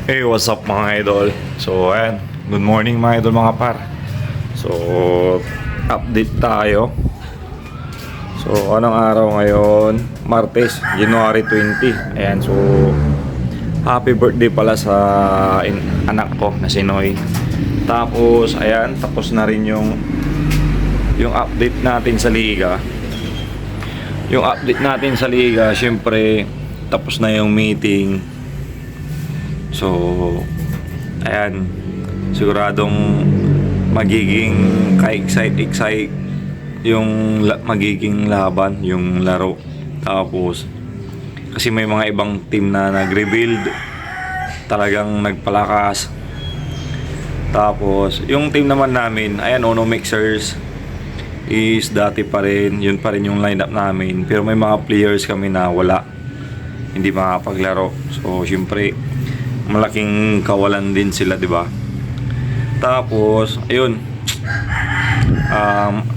Hey, what's up mga idol? So, ayan. Good morning mga idol, mga par. So, update tayo. So, anong araw ngayon? Martes, January 20. Ayan, so happy birthday pala sa anak ko na si Noy. Tapos, ayan, tapos na rin yung update natin sa liga. Yung update natin sa liga, syempre, tapos na yung meeting. So, ayan, siguradong magiging ka-excite yung magiging laban, yung laro. Tapos, kasi may mga ibang team na nag-rebuild, talagang nagpalakas. Tapos, yung team naman namin, ayan, Ono Mixers is dati pa rin, yun pa rin yung lineup namin. Pero may mga players kami na wala, hindi makapaglaro. So, syempre, malaking kawalan din sila, di ba? Tapos, ayun,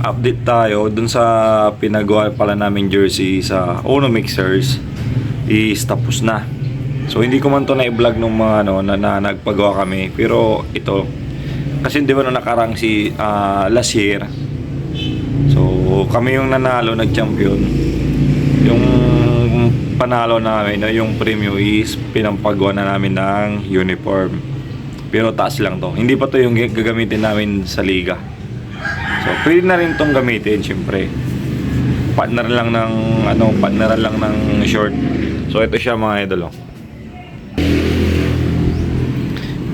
update tayo dun sa pinagawa pala namin jersey sa Ono Mixers is tapos na. So, hindi ko man to na i-vlog nung mga na nagpagawa kami. Pero ito, kasi di ba nung nakarang last year, so kami yung nanalo, nag-champion. Yung panalo namin, yung premium is pinampagawa na namin ng uniform. Pero taas lang to. Hindi pa to yung gagamitin namin sa liga. So, pwede na rin tong gamitin, syempre. Partner lang ng short. So, ito siya mga idol.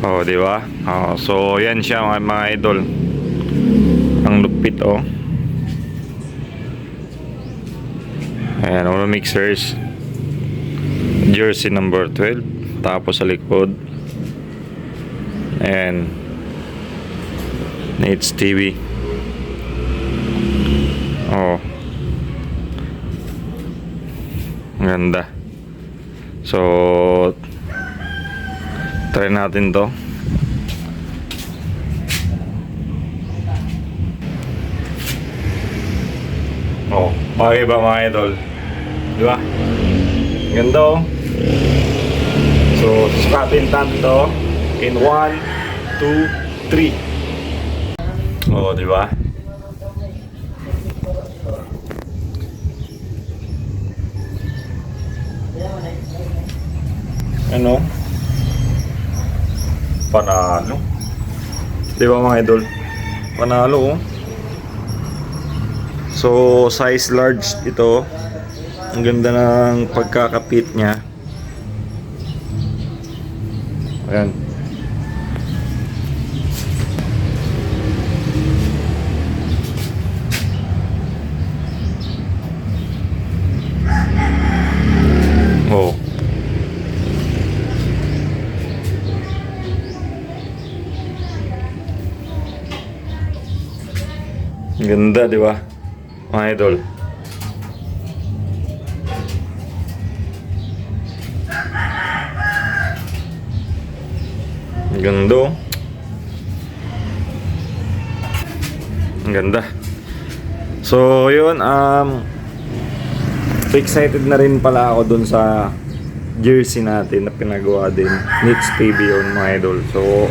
Oh, di ba? Oh, so, yan siya mga idol. Ang lupit, oh. Ayan, Ono Mixers jersey number 12. Tapos sa likod, ayan, Nates TV. Oh, ganda. So, try natin to. Oh, bagay ba mga idol? Di ba? Ganda, oh. So, sukatin natin to in 1, 2, 3. Oh, di ba? Ano? Panalo. Di ba mga idol? Panalo, oh. So, size large ito. Ang ganda ng pagkakapit niya. Ayan. Oh. Ang ganda, di ba? Mga idol. Ang ganda, oh. Ang ganda. So, yun, excited na rin pala ako dun sa jersey natin na pinagawa din. Nates TV yun, mga idol. So,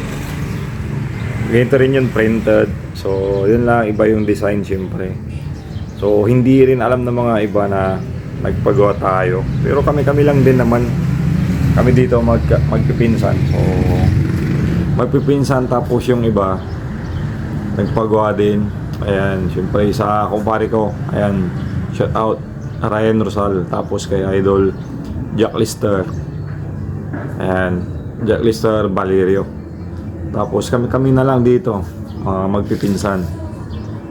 ganito rin yun, printed. So, yun lang, iba yung design syempre. So, hindi rin alam ng mga iba na nagpagawa tayo. Pero kami lang din naman. Kami dito magpipinsan. So, magpipinsan, tapos yung iba nagpagawa din. Ayan, syempre sa kumpare ko, ayan, shout out Ryan Rosal, tapos kay idol Jack Lister, ayan, Jack Lister Valerio. Tapos kami na lang dito magpipinsan.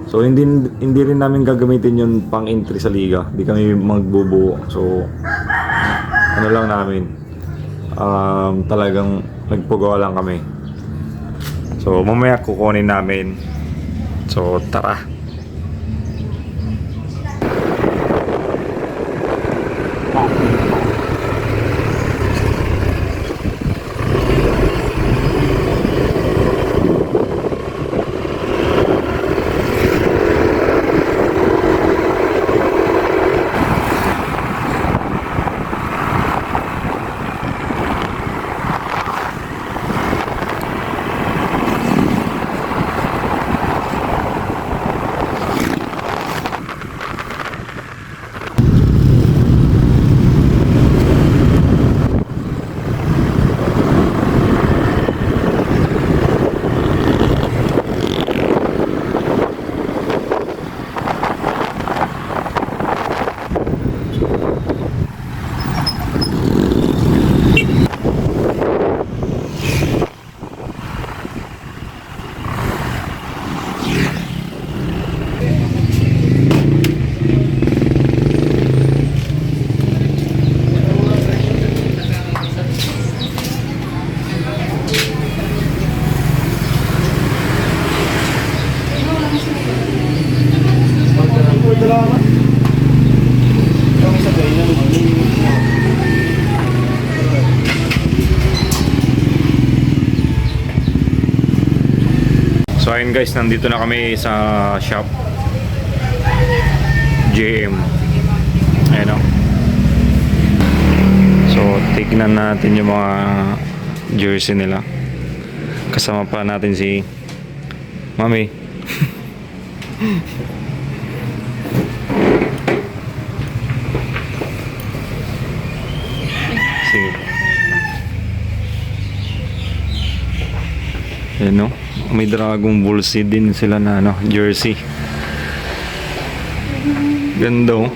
So hindi rin namin gagamitin yun pang entry sa liga, di kami magbubuo. So ano lang namin, talagang nagpagawa lang kami. So mamaya kukunin namin. So tara. ayun guys, nandito na kami sa shop JM. Ayan o. So tignan natin yung mga jersey nila. Kasama pa natin si Mami. Sige. Ayan no. May Dragon Ball Z din sila na ano, jersey. Ganda oh.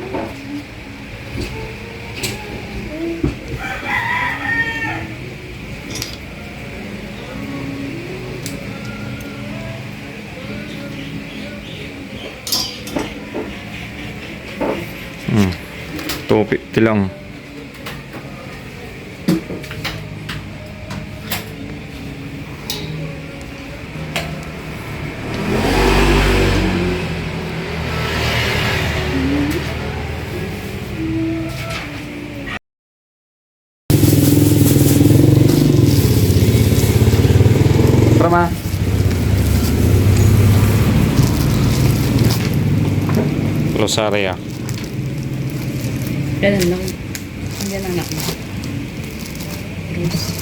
$250 lang. Tama. Rosaria. Ganun lang. Andiyan anak mo. Bruce.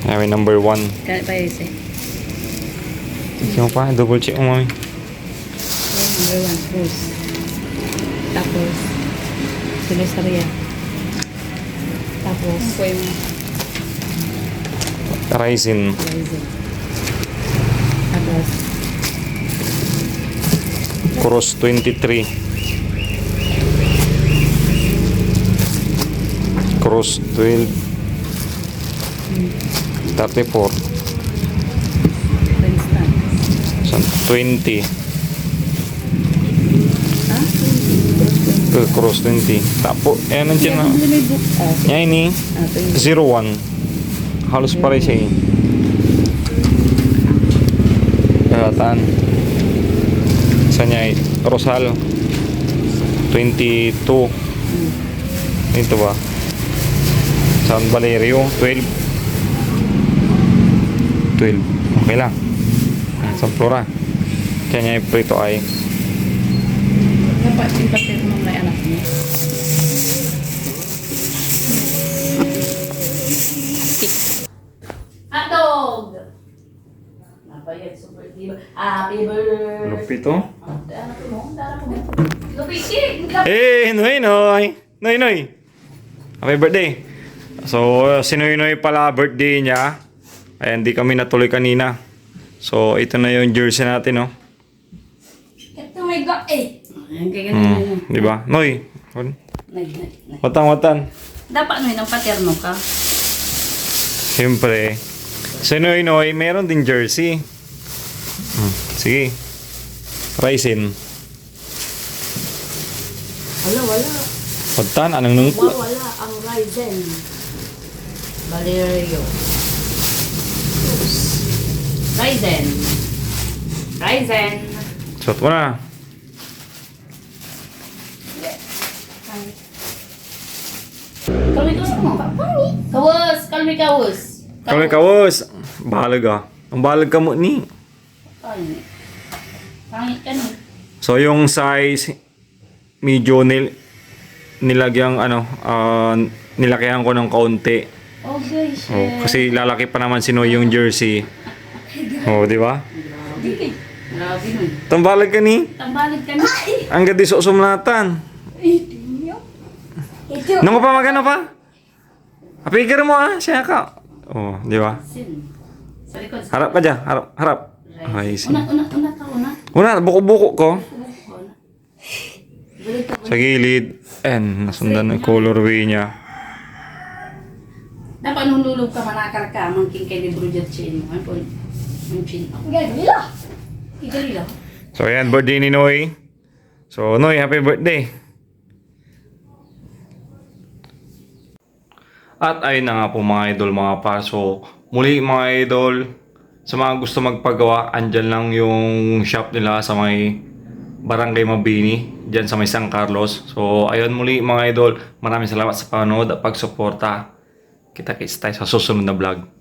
Ay, number 1. Kaya pa yun eh. Tingnan mo pa, double check mo mami. Number 1, Bruce. Tapos, si Rosaria. Tapos, Ryzen. Ryzen. Tapos, Cross 23. Cross 12. 34. Princeton. 20. Ah? Cross 20. Tapos, eh, nandiyan na. Hindi may book. Ah, sige. Yan ini. Ah, 20. 01. Halos pare siya eh. Taan. Isa niya ay Rosal. 22. Ito ba? San Valerio. 12. 12. Okay lang. San Flora. Kaya niya prito ay Dapat yung papel mo may anak niya. Hotdog! Napayag, super diba? Happy birthday! lupito. Ano mo? Dara mo. Lupit! Noy Noy! Noy Noy! Happy birthday! So, si Noy Noy pala birthday niya. Ayan, di kami natuloy kanina. So, ito na yung jersey natin, no? Ito may ga eh! Ayan, kaya ganun Di ba? Noy! Nag. Watan. Dapat may nang paterno ka. Siyempre. Si Noy Noy, meron din jersey. Sige. Ryzen. Wala. Watan, anong nung... Wala ang Ryzen. Valerio. Ryzen. Suot mo na. Kalmi kawas mo. Kawas. Kalmi kawas. Kami kawas. Bahalag ah. Ang bahalag ka mo ni. Kalmi. Pangit ka ni. So yung size medyo nilagyang nilakihan ko ng kaunti. Oh guys. Oh, kasi lalaki pa naman si Noy yung jersey. Oh, di ba? Grabe nun. Tambalag ka ni. Tambalig ka na. Ang gadi so sumlatan. Nung pa magana pa? Apigir mo ah, siya ka. Oh, di ba? Sin. Sa likod. Harap ka dyan, harap. Ay, si. Una. Una, buko-buko ko. Balik ka. Sa gilid. And, nasundan ng colorway niya. Dapat nung lulog ka, manakal ka, mangking kay ni Brujet Chin. Ano po? Ang chin. Ang galila! Igalila. So, ayan, birthday ni Noy. So, Noy, happy birthday. At ayun na nga po mga idol, mga par. So, muli mga idol, sa mga gusto magpagawa, andyan lang yung shop nila sa may Barangay Mabini, dyan sa may San Carlos. So, ayun muli mga idol, maraming salamat sa panonood at pagsuporta. Kita-kits tayo sa susunod na vlog.